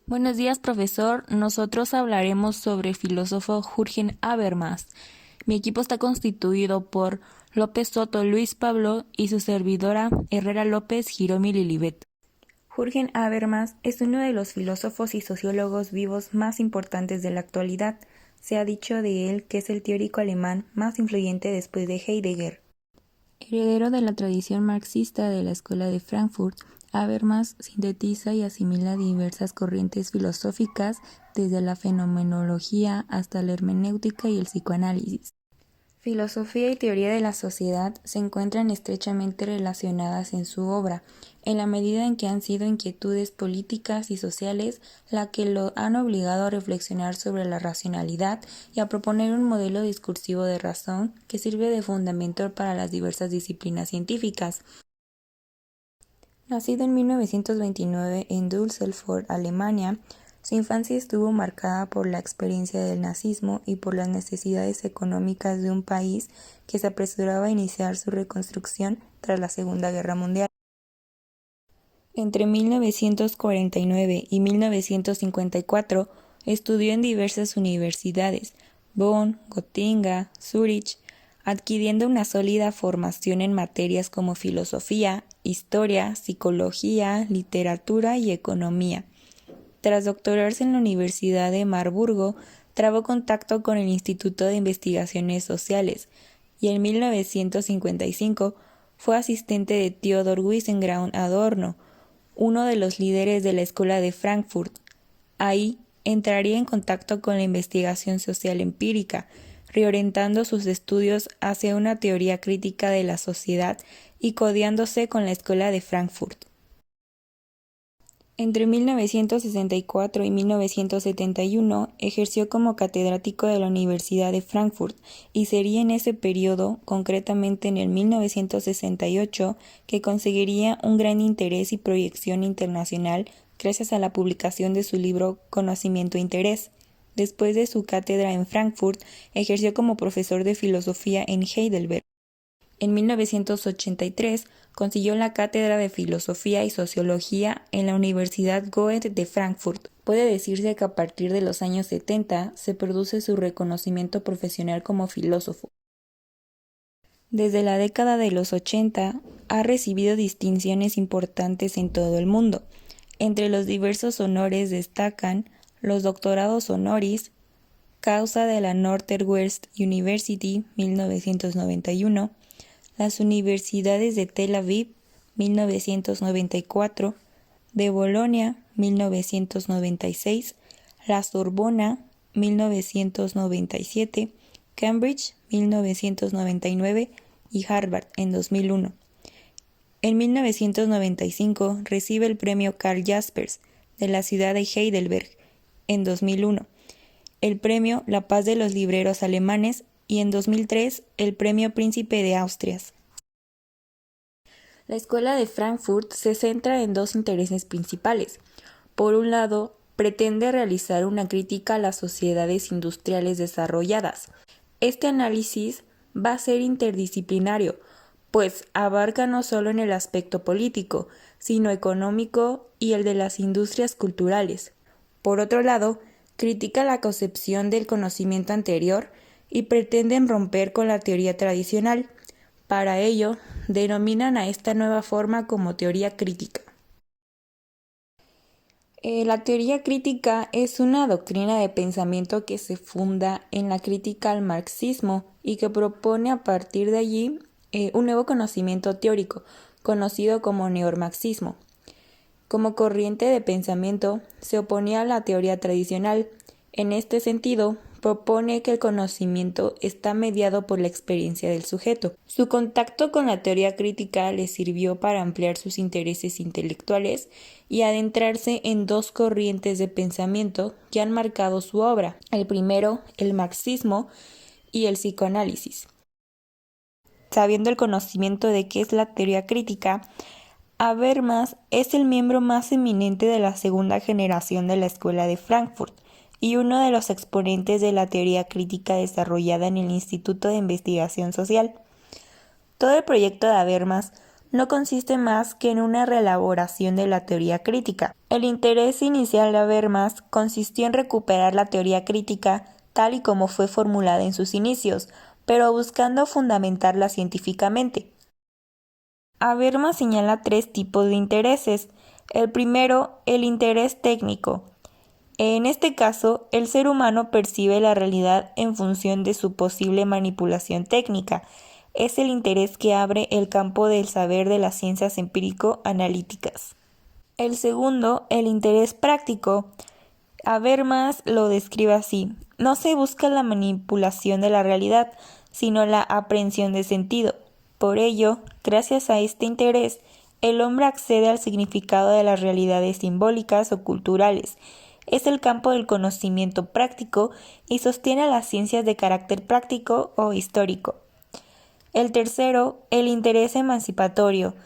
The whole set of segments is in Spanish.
Buenos días, profesor. Nosotros hablaremos sobre el filósofo Jürgen Habermas. Mi equipo está constituido por López Soto Luis Pablo y su servidora Herrera López Giromi Lilibet. Jürgen Habermas es uno de los filósofos y sociólogos vivos más importantes de la actualidad. Se ha dicho de él que es el teórico alemán más influyente después de Heidegger. Heredero de la tradición marxista de la Escuela de Frankfurt, Habermas sintetiza y asimila diversas corrientes filosóficas desde la fenomenología hasta la hermenéutica y el psicoanálisis. Filosofía y teoría de la sociedad se encuentran estrechamente relacionadas en su obra, en la medida en que han sido inquietudes políticas y sociales las que lo han obligado a reflexionar sobre la racionalidad y a proponer un modelo discursivo de razón que sirve de fundamento para las diversas disciplinas científicas. Nacido en 1929 en Düsseldorf, Alemania, su infancia estuvo marcada por la experiencia del nazismo y por las necesidades económicas de un país que se apresuraba a iniciar su reconstrucción tras la Segunda Guerra Mundial. Entre 1949 y 1954 estudió en diversas universidades, Bonn, Gotinga, Zúrich, adquiriendo una sólida formación en materias como filosofía, historia, psicología, literatura y economía. Tras doctorarse en la Universidad de Marburgo, trabó contacto con el Instituto de Investigaciones Sociales y en 1955 fue asistente de Theodor Wiesengrau Adorno, uno de los líderes de la Escuela de Frankfurt. Ahí entraría en contacto con la investigación social empírica, reorientando sus estudios hacia una teoría crítica de la sociedad y codeándose con la Escuela de Frankfurt. Entre 1964 y 1971 ejerció como catedrático de la Universidad de Frankfurt y sería en ese periodo, concretamente en el 1968, que conseguiría un gran interés y proyección internacional gracias a la publicación de su libro Conocimiento e Interés. Después de su cátedra en Frankfurt, ejerció como profesor de filosofía en Heidelberg. En 1983 consiguió la cátedra de Filosofía y Sociología en la Universidad Goethe de Frankfurt. Puede decirse que a partir de los años 70 se produce su reconocimiento profesional como filósofo. Desde la década de los 80 ha recibido distinciones importantes en todo el mundo. Entre los diversos honores destacan los doctorados honoris causa de la Northwestern University 1991, las universidades de Tel Aviv 1994, de Bolonia 1996, la Sorbona 1997, Cambridge 1999 y Harvard en 2001. En 1995 recibe el premio Karl Jaspers de la ciudad de Heidelberg en 2001, el premio La Paz de los Libreros Alemanes y en 2003 el premio Príncipe de Asturias. La Escuela de Frankfurt se centra en dos intereses principales. Por un lado, pretende realizar una crítica a las sociedades industriales desarrolladas. Este análisis va a ser interdisciplinario, pues abarca no solo en el aspecto político, sino económico y el de las industrias culturales. Por otro lado, critica la concepción del conocimiento anterior y pretenden romper con la teoría tradicional. Para ello, denominan a esta nueva forma como teoría crítica. La teoría crítica es una doctrina de pensamiento que se funda en la crítica al marxismo y que propone a partir de allí un nuevo conocimiento teórico, conocido como neomarxismo. Como corriente de pensamiento, se oponía a la teoría tradicional. En este sentido, propone que el conocimiento está mediado por la experiencia del sujeto. Su contacto con la teoría crítica le sirvió para ampliar sus intereses intelectuales y adentrarse en dos corrientes de pensamiento que han marcado su obra. El primero, el marxismo y el psicoanálisis. Sabiendo el conocimiento de qué es la teoría crítica, Habermas es el miembro más eminente de la segunda generación de la Escuela de Frankfurt y uno de los exponentes de la teoría crítica desarrollada en el Instituto de Investigación Social. Todo el proyecto de Habermas no consiste más que en una reelaboración de la teoría crítica. El interés inicial de Habermas consistió en recuperar la teoría crítica tal y como fue formulada en sus inicios, pero buscando fundamentarla científicamente. Habermas señala 3 tipos de intereses. El primero, el interés técnico. En este caso, el ser humano percibe la realidad en función de su posible manipulación técnica. Es el interés que abre el campo del saber de las ciencias empírico-analíticas. El segundo, el interés práctico. Habermas lo describe así: no se busca la manipulación de la realidad, sino la aprehensión de sentido. Por ello, gracias a este interés, el hombre accede al significado de las realidades simbólicas o culturales. Es el campo del conocimiento práctico y sostiene a las ciencias de carácter práctico o histórico. El tercero, el interés emancipatorio.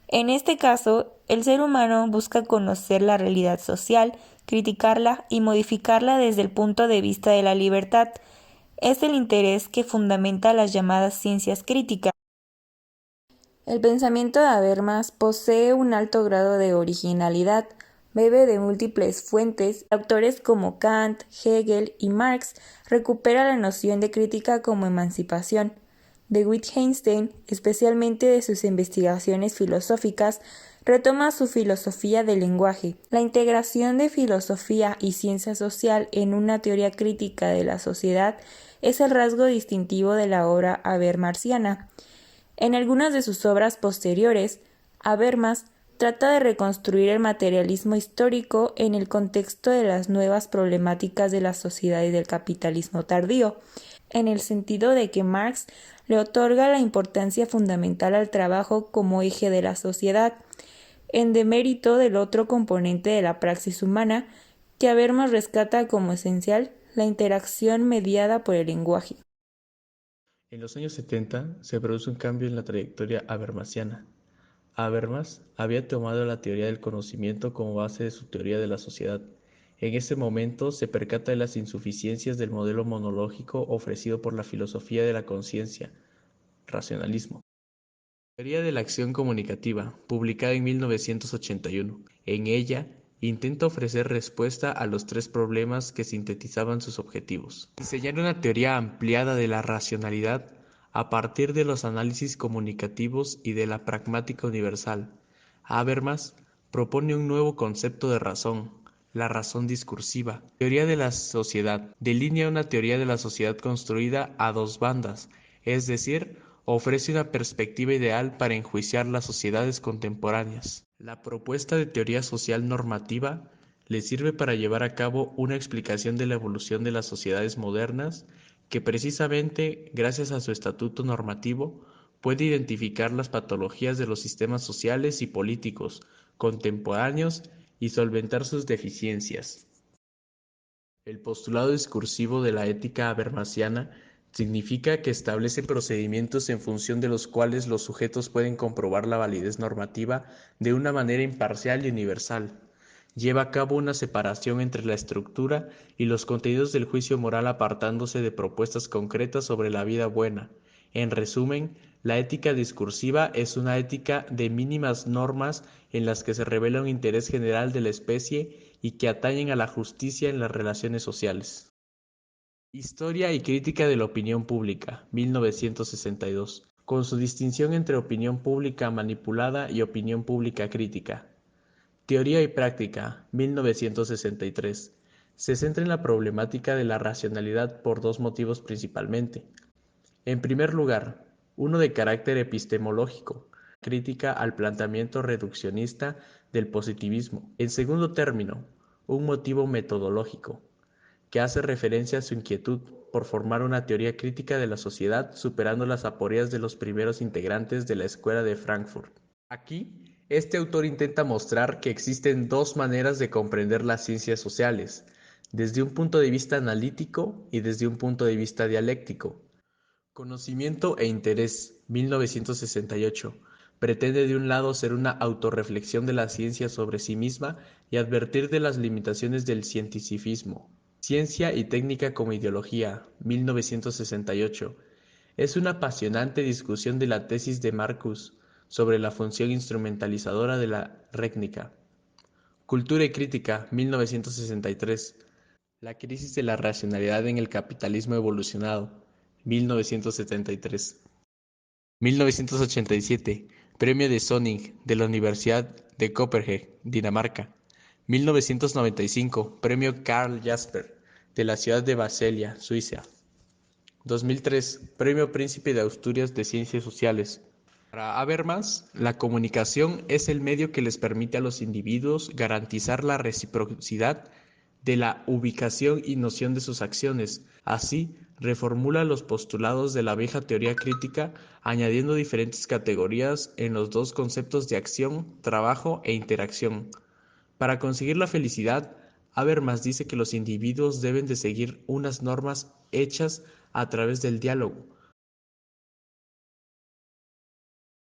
En este caso, el ser humano busca conocer la realidad social, criticarla y modificarla desde el punto de vista de la libertad. Es el interés que fundamenta las llamadas ciencias críticas. El pensamiento de Habermas posee un alto grado de originalidad, bebe de múltiples fuentes. Autores como Kant, Hegel y Marx recuperan la noción de crítica como emancipación. De Wittgenstein, especialmente de sus investigaciones filosóficas, retoma su filosofía del lenguaje. La integración de filosofía y ciencia social en una teoría crítica de la sociedad es el rasgo distintivo de la obra habermasiana. En algunas de sus obras posteriores, Habermas trata de reconstruir el materialismo histórico en el contexto de las nuevas problemáticas de la sociedad y del capitalismo tardío, en el sentido de que Marx le otorga la importancia fundamental al trabajo como eje de la sociedad, en demérito del otro componente de la praxis humana que Habermas rescata como esencial: la interacción mediada por el lenguaje. En los años 70 se produce un cambio en la trayectoria habermasiana. Habermas había tomado la teoría del conocimiento como base de su teoría de la sociedad. En ese momento se percata de las insuficiencias del modelo monológico ofrecido por la filosofía de la conciencia, racionalismo. Teoría de la acción comunicativa, publicada en 1981. En ella, intenta ofrecer respuesta a los 3 problemas que sintetizaban sus objetivos. Diseñar una teoría ampliada de la racionalidad a partir de los análisis comunicativos y de la pragmática universal. Habermas propone un nuevo concepto de razón, la razón discursiva. Teoría de la sociedad. Delinea una teoría de la sociedad construida a 2 bandas, es decir, ofrece una perspectiva ideal para enjuiciar las sociedades contemporáneas. La propuesta de teoría social normativa le sirve para llevar a cabo una explicación de la evolución de las sociedades modernas que precisamente, gracias a su estatuto normativo, puede identificar las patologías de los sistemas sociales y políticos contemporáneos y solventar sus deficiencias. El postulado discursivo de la ética habermasiana significa que establece procedimientos en función de los cuales los sujetos pueden comprobar la validez normativa de una manera imparcial y universal. Lleva a cabo una separación entre la estructura y los contenidos del juicio moral apartándose de propuestas concretas sobre la vida buena. En resumen, la ética discursiva es una ética de mínimas normas en las que se revela un interés general de la especie y que atañen a la justicia en las relaciones sociales. Historia y crítica de la opinión pública, 1962, con su distinción entre opinión pública manipulada y opinión pública crítica. Teoría y práctica, 1963, se centra en la problemática de la racionalidad por 2 motivos principalmente. En primer lugar, uno de carácter epistemológico, crítica al planteamiento reduccionista del positivismo. En segundo término, un motivo metodológico, que hace referencia a su inquietud por formar una teoría crítica de la sociedad superando las aporías de los primeros integrantes de la Escuela de Frankfurt. Aquí, este autor intenta mostrar que existen 2 maneras de comprender las ciencias sociales, desde un punto de vista analítico y desde un punto de vista dialéctico. Conocimiento e interés, 1968, pretende de un lado ser una autorreflexión de la ciencia sobre sí misma y advertir de las limitaciones del cientificismo. Ciencia y técnica como ideología, 1968, es una apasionante discusión de la tesis de Marcus sobre la función instrumentalizadora de la rítmica. Cultura y crítica, 1963. La crisis de la racionalidad en el capitalismo evolucionado, 1973. 1987. Premio de Sonning de la Universidad de Copenhague, Dinamarca. 1995. Premio Karl Jasper de la ciudad de Basilea, Suiza. 2003. Premio Príncipe de Asturias de Ciencias Sociales. Para Habermas, la comunicación es el medio que les permite a los individuos garantizar la reciprocidad de la ubicación y noción de sus acciones. Así, reformula los postulados de la vieja teoría crítica, añadiendo diferentes categorías en los dos conceptos de acción, trabajo e interacción. Para conseguir la felicidad, Habermas dice que los individuos deben de seguir unas normas hechas a través del diálogo,